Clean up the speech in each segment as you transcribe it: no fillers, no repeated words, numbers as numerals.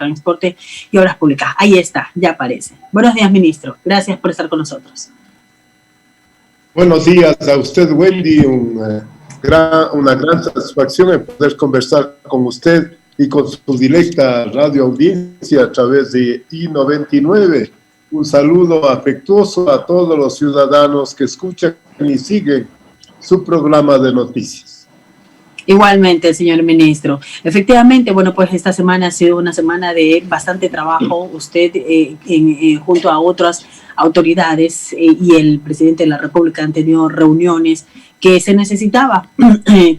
Transporte y Obras Públicas. Ahí está, ya aparece. Buenos días, ministro. Gracias por estar con nosotros. Buenos días a usted, Wendy. Una gran satisfacción en poder conversar con usted y con su directa radio audiencia a través de I99. Un saludo afectuoso a todos los ciudadanos que escuchan y siguen su programa de noticias. Igualmente, señor ministro. Efectivamente, bueno, pues esta semana ha sido una semana de bastante trabajo. Usted, junto a otras autoridades y el presidente de la República han tenido reuniones que se necesitaba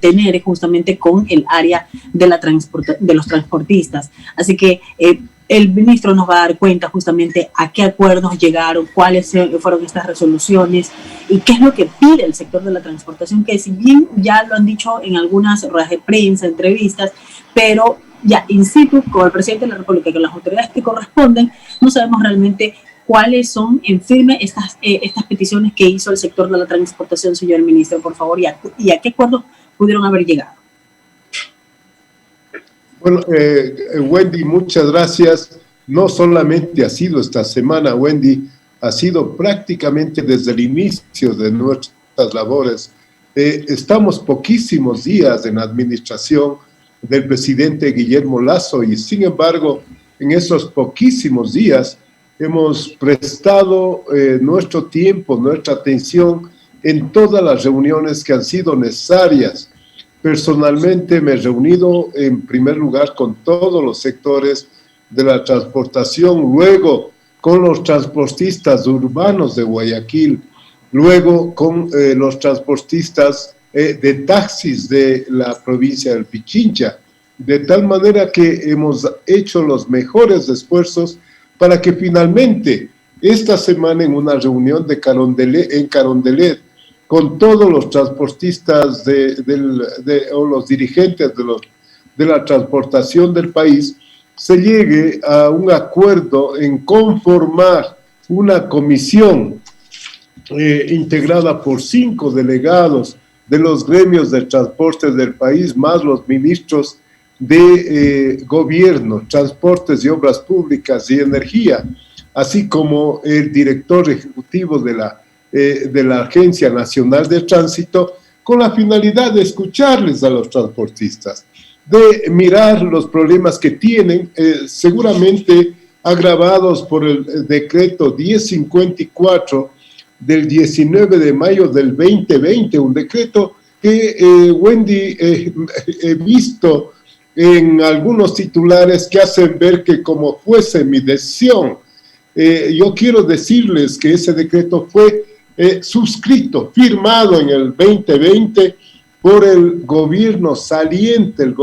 tener justamente con el área de los transportistas. Así que el ministro nos va a dar cuenta justamente a qué acuerdos llegaron, cuáles fueron estas resoluciones y qué es lo que pide el sector de la transportación, que si bien ya lo han dicho en algunas ruedas de prensa, entrevistas, pero ya in situ con el presidente de la República y con las autoridades que corresponden, no sabemos realmente cuáles son en firme estas peticiones que hizo el sector de la transportación, señor ministro, por favor, y a qué acuerdos pudieron haber llegado. Bueno, Wendy, muchas gracias. No solamente ha sido esta semana, Wendy, ha sido prácticamente desde el inicio de nuestras labores. Estamos poquísimos días en la administración del presidente Guillermo Lasso y, sin embargo, en esos poquísimos días hemos prestado nuestro tiempo, nuestra atención en todas las reuniones que han sido necesarias. Personalmente me he reunido en primer lugar con todos los sectores de la transportación, luego con los transportistas urbanos de Guayaquil, luego con los transportistas de taxis de la provincia del Pichincha, de tal manera que hemos hecho los mejores esfuerzos para que finalmente esta semana en una reunión en Carondelet, con todos los transportistas o los dirigentes de la transportación del país, se llegue a un acuerdo en conformar una comisión integrada por 5 delegados de los gremios de transporte del país, más los ministros de gobierno, transportes y obras públicas y energía, así como el director ejecutivo de la Agencia Nacional de Tránsito, con la finalidad de escucharles a los transportistas, de mirar los problemas que tienen, seguramente agravados por el decreto 1054 del 19 de mayo del 2020, un decreto que, Wendy, he visto en algunos titulares que hacen ver que como fuese mi decisión. Yo quiero decirles que ese decreto fue suscrito, firmado en el 2020 por el gobierno saliente,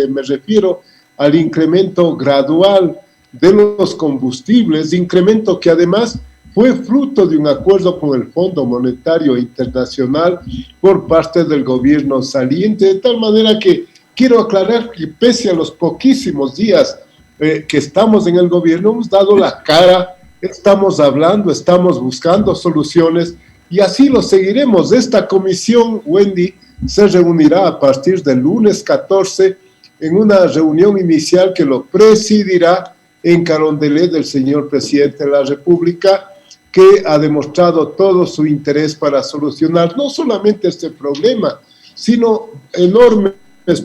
me refiero al incremento gradual de los combustibles, incremento que además fue fruto de un acuerdo con el Fondo Monetario Internacional por parte del gobierno saliente, de tal manera que quiero aclarar que pese a los poquísimos días que estamos en el gobierno, hemos dado la cara, estamos hablando, estamos buscando soluciones y así lo seguiremos. Esta comisión, Wendy, se reunirá a partir del lunes 14 en una reunión inicial que lo presidirá en Carondelet el señor presidente de la República, que ha demostrado todo su interés para solucionar no solamente este problema, sino enormes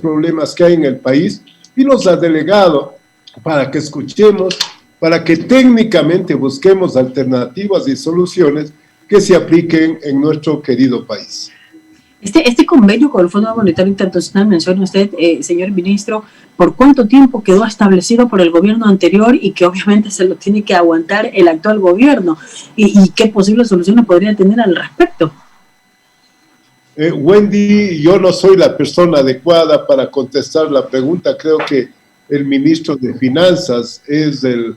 problemas que hay en el país, y nos ha delegado para que escuchemos, para que técnicamente busquemos alternativas y soluciones que se apliquen en nuestro querido país. Este convenio con el Fondo Monetario Internacional, menciona usted, señor ministro, ¿por cuánto tiempo quedó establecido por el gobierno anterior y que obviamente se lo tiene que aguantar el actual gobierno? ¿Y qué posibles soluciones podría tener al respecto? Wendy, yo no soy la persona adecuada para contestar la pregunta. Creo que el ministro de Finanzas es el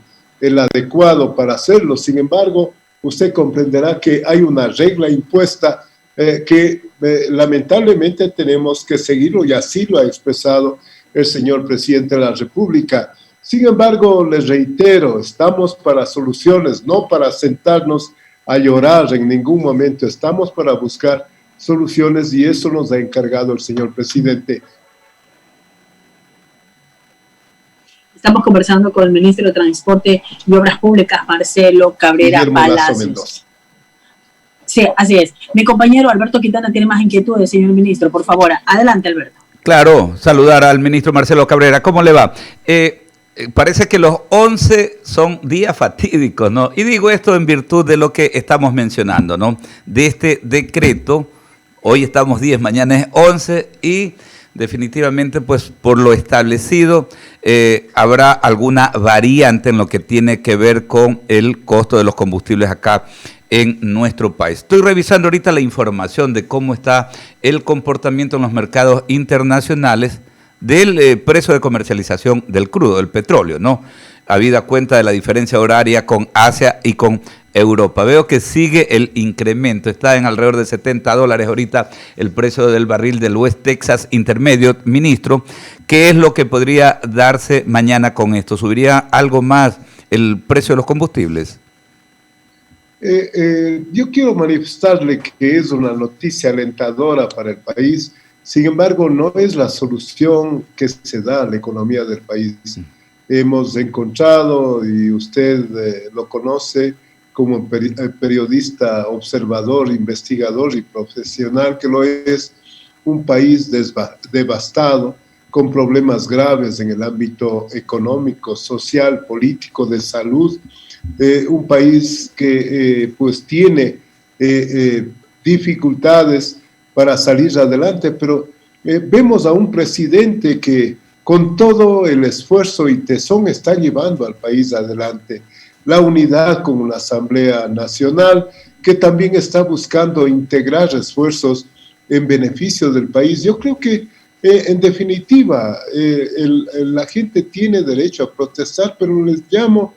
adecuado para hacerlo. Sin embargo, usted comprenderá que hay una regla impuesta que lamentablemente tenemos que seguirlo, y así lo ha expresado el señor presidente de la República. Sin embargo, les reitero, estamos para soluciones, no para sentarnos a llorar en ningún momento. Estamos para buscar soluciones y eso nos ha encargado el señor presidente. Estamos conversando con el ministro de Transporte y Obras Públicas, Marcelo Cabrera Guillermo Palacios. Sí, así es. Mi compañero Alberto Quintana tiene más inquietudes, señor ministro. Por favor, adelante, Alberto. Claro, saludar al ministro Marcelo Cabrera. ¿Cómo le va? Parece que los 11 son días fatídicos, ¿no? Y digo esto en virtud de lo que estamos mencionando, ¿no? De este decreto, hoy estamos 10, mañana es 11 y definitivamente, pues por lo establecido, habrá alguna variante en lo que tiene que ver con el costo de los combustibles acá en nuestro país. Estoy revisando ahorita la información de cómo está el comportamiento en los mercados internacionales del precio de comercialización del crudo, del petróleo, ¿no? Habida cuenta de la diferencia horaria con Asia y con Europa. Veo que sigue el incremento, está en alrededor de $70 ahorita el precio del barril del West Texas Intermediate. Ministro, ¿qué es lo que podría darse mañana con esto? ¿Subiría algo más el precio de los combustibles? Yo quiero manifestarle que es una noticia alentadora para el país. Sin embargo, no es la solución que se da a la economía del país. Hemos encontrado, y usted lo conoce como periodista, observador, investigador y profesional que lo es, un país devastado, con problemas graves en el ámbito económico, social, político, de salud. Un país que pues tiene dificultades para salir adelante, pero vemos a un presidente que con todo el esfuerzo y tesón está llevando al país adelante. La unidad con una Asamblea Nacional que también está buscando integrar esfuerzos en beneficio del país. Yo creo que en definitiva la gente tiene derecho a protestar, pero les llamo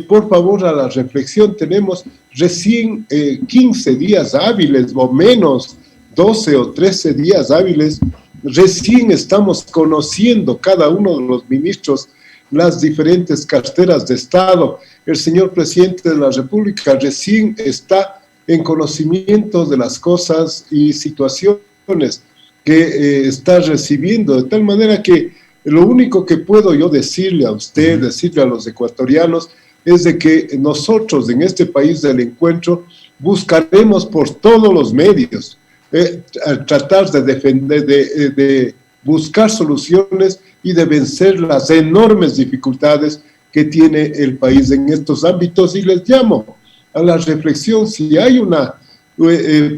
por favor a la reflexión. Tenemos recién 15 días hábiles o menos, 12 o 13 días hábiles, recién estamos conociendo cada uno de los ministros las diferentes carteras de Estado. El señor presidente de la República recién está en conocimiento de las cosas y situaciones que está recibiendo, de tal manera que lo único que puedo yo decirle a usted, decirle a los ecuatorianos, es de que nosotros en este país del encuentro buscaremos por todos los medios tratar de defender, de buscar soluciones y de vencer las enormes dificultades que tiene el país en estos ámbitos. Y les llamo a la reflexión. Si hay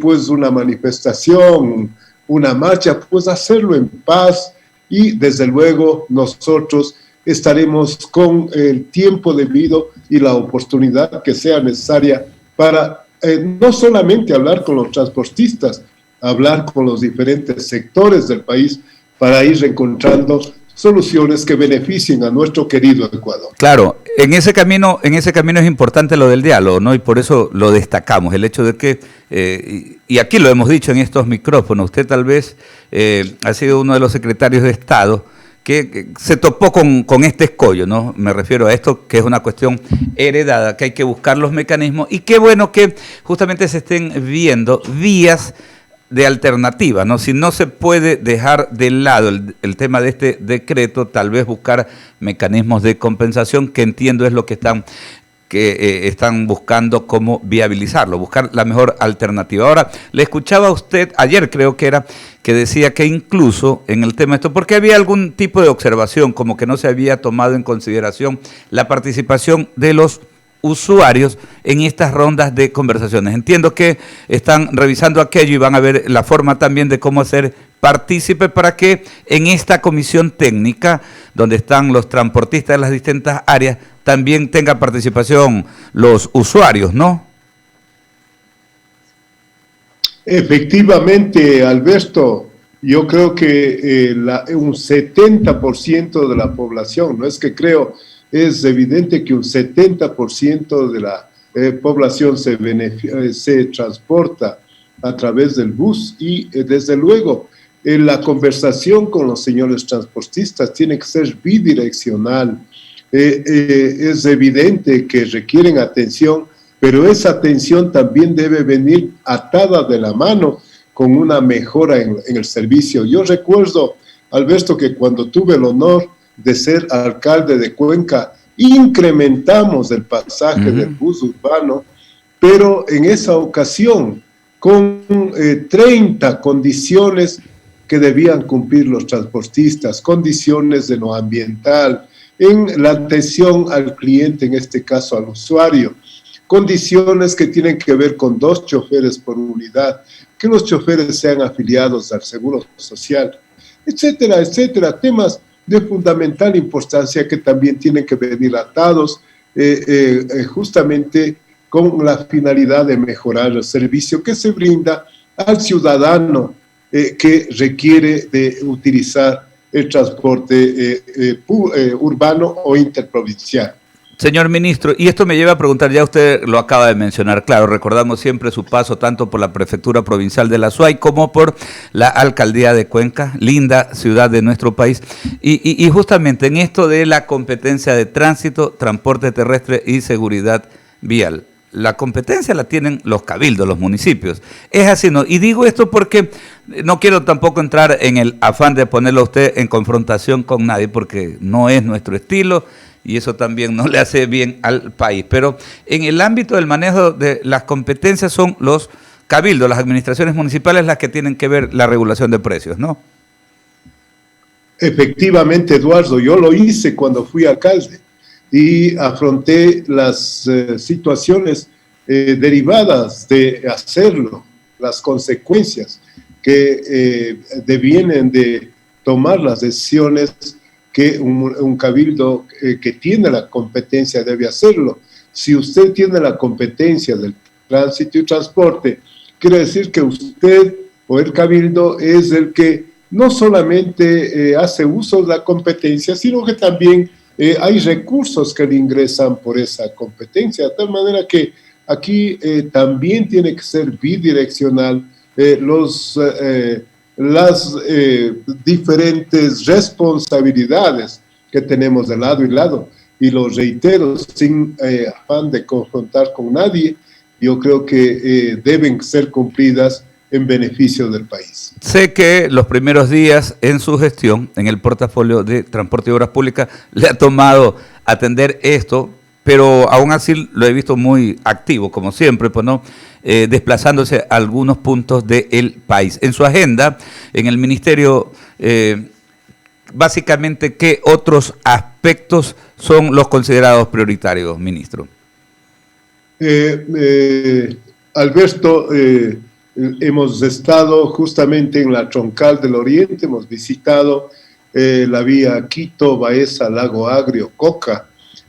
pues una manifestación, una marcha, pues hacerlo en paz, y desde luego nosotros estaremos con el tiempo debido y la oportunidad que sea necesaria para no solamente hablar con los transportistas, hablar con los diferentes sectores del país para ir encontrando soluciones que beneficien a nuestro querido Ecuador. Claro, en ese camino es importante lo del diálogo, ¿no? Y por eso lo destacamos, el hecho de que, y aquí lo hemos dicho en estos micrófonos, usted tal vez ha sido uno de los secretarios de Estado que se topó con este escollo, ¿no? Me refiero a esto, que es una cuestión heredada, que hay que buscar los mecanismos, y qué bueno que justamente se estén viendo vías de alternativa, ¿no? Si no se puede dejar de lado el tema de este decreto, tal vez buscar mecanismos de compensación, que entiendo es lo que están buscando cómo viabilizarlo, buscar la mejor alternativa. Ahora, le escuchaba a usted, ayer creo que era, que decía que incluso en el tema de esto, porque había algún tipo de observación, como que no se había tomado en consideración la participación de los usuarios en estas rondas de conversaciones. Entiendo que están revisando aquello y van a ver la forma también de cómo hacer partícipe para que en esta comisión técnica, donde están los transportistas de las distintas áreas, también tenga participación los usuarios, ¿no? Efectivamente, Alberto, yo creo que un 70% de la población, no es que creo, es evidente que un 70% de la población se transporta a través del bus, y desde luego la conversación con los señores transportistas tiene que ser bidireccional. Es evidente que requieren atención, pero esa atención también debe venir atada de la mano con una mejora en el servicio. Yo recuerdo, Alberto, que cuando tuve el honor de ser alcalde de Cuenca, incrementamos el pasaje del bus urbano, pero en esa ocasión con 30 condiciones que debían cumplir los transportistas, condiciones de lo ambiental, en la atención al cliente, en este caso al usuario, condiciones que tienen que ver con 2 choferes por unidad, que los choferes sean afiliados al Seguro Social, etcétera, etcétera, temas de fundamental importancia que también tienen que venir atados justamente con la finalidad de mejorar el servicio que se brinda al ciudadano que requiere de utilizar el transporte urbano o interprovincial. Señor ministro, y esto me lleva a preguntar, ya usted lo acaba de mencionar, claro, recordamos siempre su paso tanto por la Prefectura Provincial de la Suay como por la Alcaldía de Cuenca, linda ciudad de nuestro país, y justamente en esto de la competencia de tránsito, transporte terrestre y seguridad vial. La competencia la tienen los cabildos, los municipios. Es así, ¿no? Y digo esto porque no quiero tampoco entrar en el afán de ponerlo a usted en confrontación con nadie, porque no es nuestro estilo y eso también no le hace bien al país. Pero en el ámbito del manejo de las competencias son los cabildos, las administraciones municipales las que tienen que ver la regulación de precios, ¿no? Efectivamente, Eduardo, yo lo hice cuando fui alcalde y afronté las situaciones derivadas de hacerlo, las consecuencias que devienen de tomar las decisiones que un cabildo que tiene la competencia debe hacerlo. Si usted tiene la competencia del tránsito y transporte, quiere decir que usted o el cabildo es el que no solamente hace uso de la competencia, sino que también hay recursos que le ingresan por esa competencia, de tal manera que aquí también tiene que ser bidireccional las diferentes responsabilidades que tenemos de lado y lado. Y lo reitero, sin afán de confrontar con nadie, yo creo que deben ser cumplidas en beneficio del país. Sé que los primeros días en su gestión, en el portafolio de Transporte y Obras Públicas, le ha tomado atender esto, pero aún así lo he visto muy activo, como siempre, pues, ¿no? Desplazándose a algunos puntos del país. En su agenda, en el ministerio, básicamente, ¿qué otros aspectos son los considerados prioritarios, ministro? Alberto, hemos estado justamente en la Troncal del Oriente, hemos visitado la vía Quito, Baeza, Lago Agrio, Coca,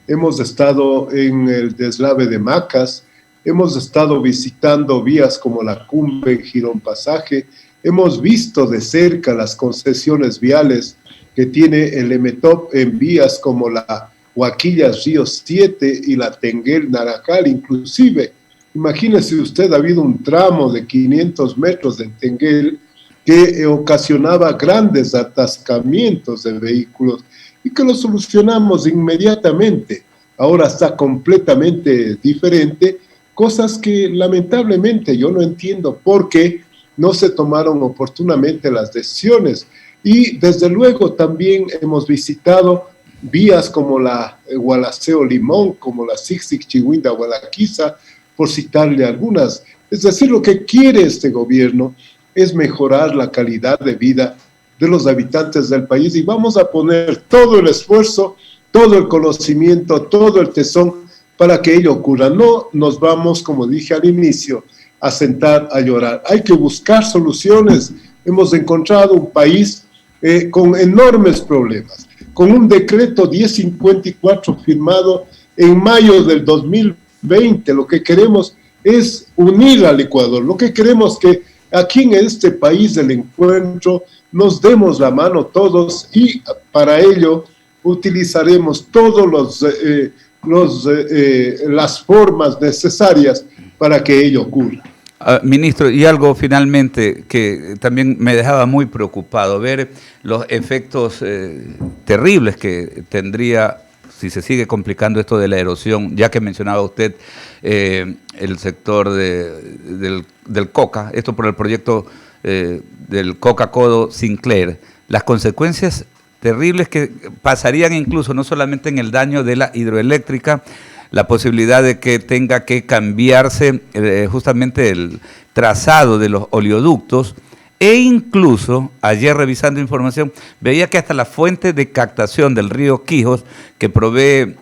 hemos estado en el deslave de Macas, hemos estado visitando vías como la Cumbre en Girón Pasaje, hemos visto de cerca las concesiones viales que tiene el EMETOP en vías como la Huaquillas Río 7 y la Tenguel Naranjal, inclusive. Imagínese usted, ha habido un tramo de 500 metros de Tenguel que ocasionaba grandes atascamientos de vehículos y que lo solucionamos inmediatamente. Ahora está completamente diferente, cosas que lamentablemente yo no entiendo por qué no se tomaron oportunamente las decisiones. Y desde luego también hemos visitado vías como la Gualaceo Limón, como la Sixic Chihuinda Gualaquiza, por citarle algunas. Es decir, lo que quiere este gobierno es mejorar la calidad de vida de los habitantes del país y vamos a poner todo el esfuerzo, todo el conocimiento, todo el tesón para que ello ocurra. No nos vamos, como dije al inicio, a sentar a llorar. Hay que buscar soluciones. Hemos encontrado un país con enormes problemas, con un decreto 1054 firmado en mayo del 2020. Lo que queremos es unir al Ecuador. Lo que queremos que aquí en este país del encuentro nos demos la mano todos y para ello utilizaremos todas las formas necesarias para que ello ocurra. Ministro, y algo finalmente que también me dejaba muy preocupado, ver los efectos terribles que tendría si se sigue complicando esto de la erosión, ya que mencionaba usted el sector del Coca, esto por el proyecto del Coca Codo Sinclair, las consecuencias terribles que pasarían incluso no solamente en el daño de la hidroeléctrica, la posibilidad de que tenga que cambiarse justamente el trazado de los oleoductos, e incluso ayer revisando información veía que hasta la fuente de captación del río Quijos, que provee,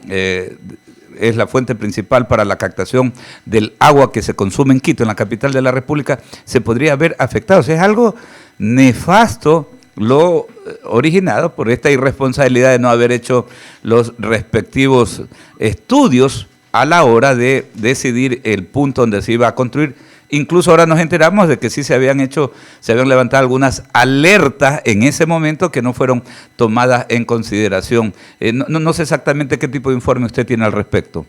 es la fuente principal para la captación del agua que se consume en Quito, en la capital de la República, se podría ver afectado. O sea, es algo nefasto lo originado por esta irresponsabilidad de no haber hecho los respectivos estudios a la hora de decidir el punto donde se iba a construir. Incluso ahora nos enteramos de que sí se habían levantado algunas alertas en ese momento que no fueron tomadas en consideración. No sé exactamente qué tipo de informe usted tiene al respecto.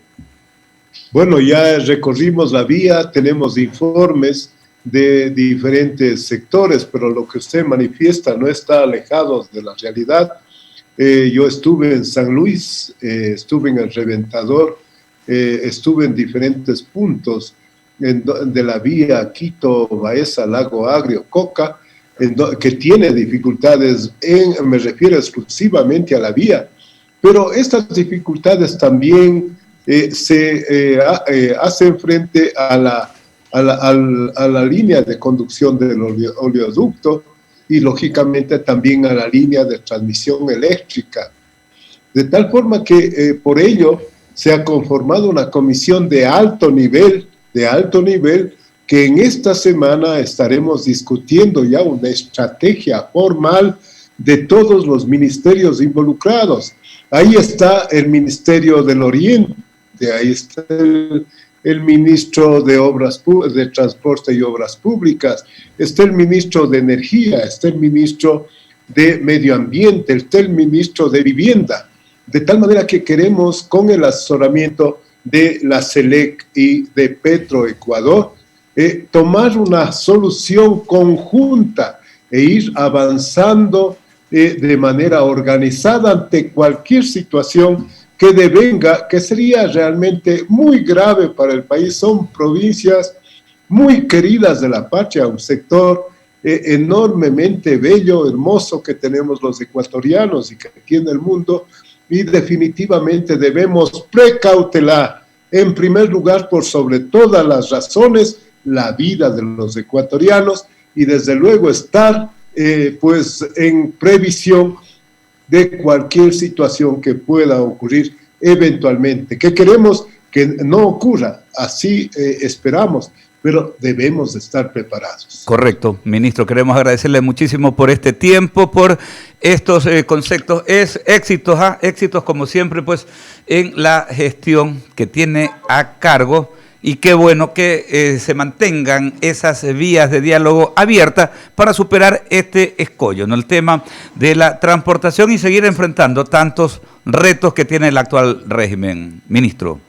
Bueno, ya recorrimos la vía, tenemos informes de diferentes sectores, pero lo que usted manifiesta no está alejado de la realidad. Yo estuve en San Luis, estuve en el Reventador, estuve en diferentes puntos de la vía Quito, Baeza, Lago Agrio, Coca, que tiene dificultades, me refiero exclusivamente a la vía, pero estas dificultades también se hacen frente a la línea de conducción del oleoducto y lógicamente también a la línea de transmisión eléctrica. De tal forma que por ello se ha conformado una comisión de alto nivel, que en esta semana estaremos discutiendo ya una estrategia formal de todos los ministerios involucrados. Ahí está el Ministerio del Oriente, ahí está el ministro de Transporte y Obras Públicas, está el ministro de Energía, está el ministro de Medio Ambiente, está el ministro de Vivienda, de tal manera que queremos, con el asesoramiento de la SELEC y de Petroecuador, tomar una solución conjunta e ir avanzando de manera organizada ante cualquier situación que devenga, que sería realmente muy grave para el país. Son provincias muy queridas de la patria, un sector enormemente bello, hermoso que tenemos los ecuatorianos y que tiene el mundo, y definitivamente debemos precautelar, en primer lugar, por sobre todas las razones, la vida de los ecuatorianos y desde luego estar pues en previsión de cualquier situación que pueda ocurrir eventualmente, que queremos que no ocurra, así esperamos, pero debemos estar preparados. Correcto, ministro, queremos agradecerle muchísimo por este tiempo, por estos conceptos, éxitos como siempre pues en la gestión que tiene a cargo. Y qué bueno que se mantengan esas vías de diálogo abiertas para superar este escollo, ¿no? El tema de la transportación y seguir enfrentando tantos retos que tiene el actual régimen. Ministro.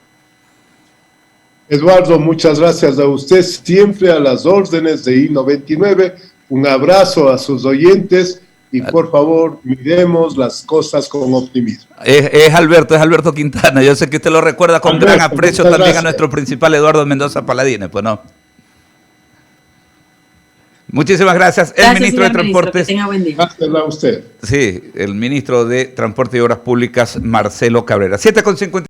Eduardo, muchas gracias a usted, siempre a las órdenes de I99. Un abrazo a sus oyentes y por favor, miremos las cosas con optimismo. Es Alberto Quintana. Yo sé que usted lo recuerda con gran aprecio también gracias a nuestro principal Eduardo Mendoza Paladines, pues no. Muchísimas gracias. El ministro de Transportes. Gracias a usted. Sí, el ministro de Transporte y Obras Públicas, Marcelo Cabrera. 7:50.